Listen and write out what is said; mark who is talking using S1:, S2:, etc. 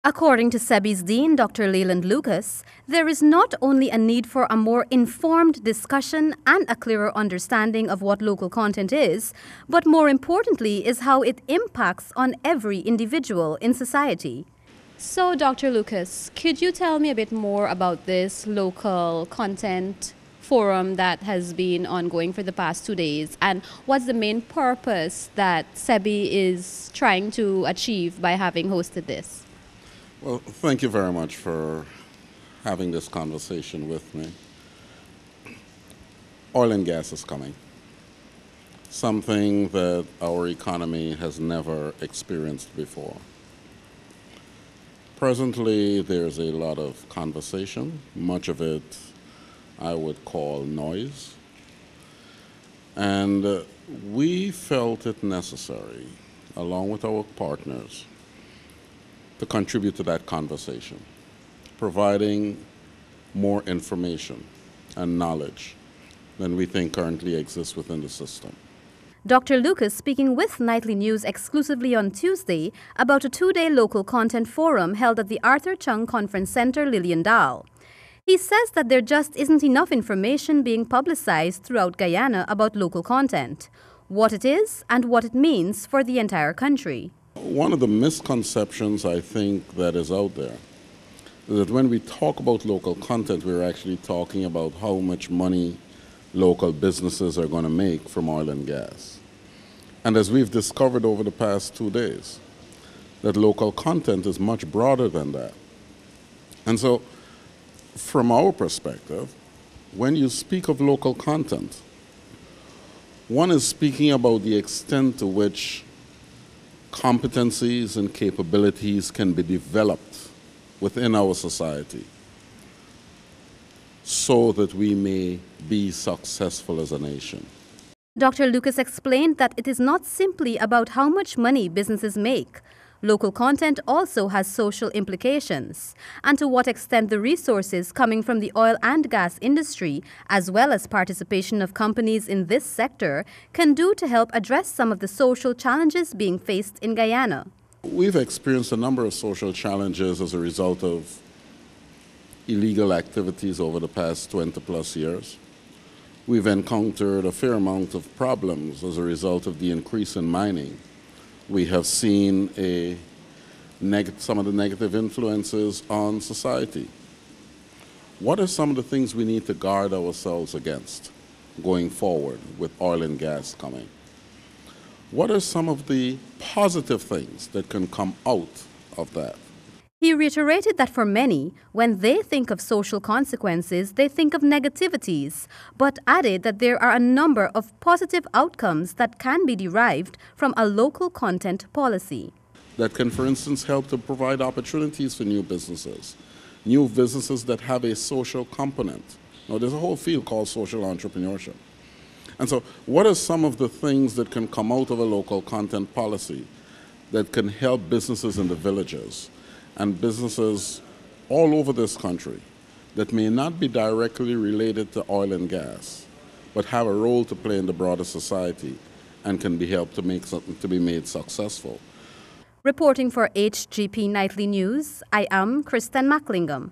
S1: According to Sebi'S Dean, Dr. Leland Lucas, there is not only a need for a more informed discussion and a clearer understanding of what local content is, but more importantly is how it impacts on every individual in society. So, Dr. Lucas, could you tell me a bit more about this local content forum that has been ongoing for the past 2 days, and what's the main purpose that Sebi is trying to achieve by having hosted this?
S2: Well, thank you very much for having this conversation with me. Oil and gas is coming, something that our economy has never experienced before. Presently, there's a lot of conversation, much of it I would call noise, and we felt it necessary, along with our partners, to contribute to that conversation, providing more information and knowledge than we think currently exists within the system.
S1: Dr. Lucas speaking with Nightly News exclusively on Tuesday about a 2-day local content forum held at the Arthur Chung Conference Center, Liliendaal. He says that there just isn't enough information being publicized throughout Guyana about local content, what it is and what it means for the entire country.
S2: One of the misconceptions I think that is out there is that when we talk about local content, we're actually talking about how much money local businesses are going to make from oil and gas. And as we've discovered over the past 2 days, that local content is much broader than that. And so, from our perspective, when you speak of local content, one is speaking about the extent to which competencies and capabilities can be developed within our society so that we may be successful as a nation.
S1: Dr. Lucas explained that it is not simply about how much money businesses make. Local content also has social implications, and to what extent the resources coming from the oil and gas industry, as well as participation of companies in this sector, can do to help address some of the social challenges being faced in Guyana.
S2: We've experienced a number of social challenges as a result of illegal activities over the past 20 plus years. We've encountered a fair amount of problems as a result of the increase in mining. We have seen some of the negative influences on society. What are some of the things we need to guard ourselves against going forward with oil and gas coming? What are some of the positive things that can come out of that?
S1: He reiterated that for many, when they think of social consequences, they think of negativities, but added that there are a number of positive outcomes that can be derived from a local content policy.
S2: That can, for instance, help to provide opportunities for new businesses that have a social component. Now, there's a whole field called social entrepreneurship. And so, what are some of the things that can come out of a local content policy that can help businesses in the villages and businesses all over this country that may not be directly related to oil and gas, but have a role to play in the broader society and can be helped to make something to be made successful?
S1: Reporting for HGP Nightly News, I am Kristen Macklingam.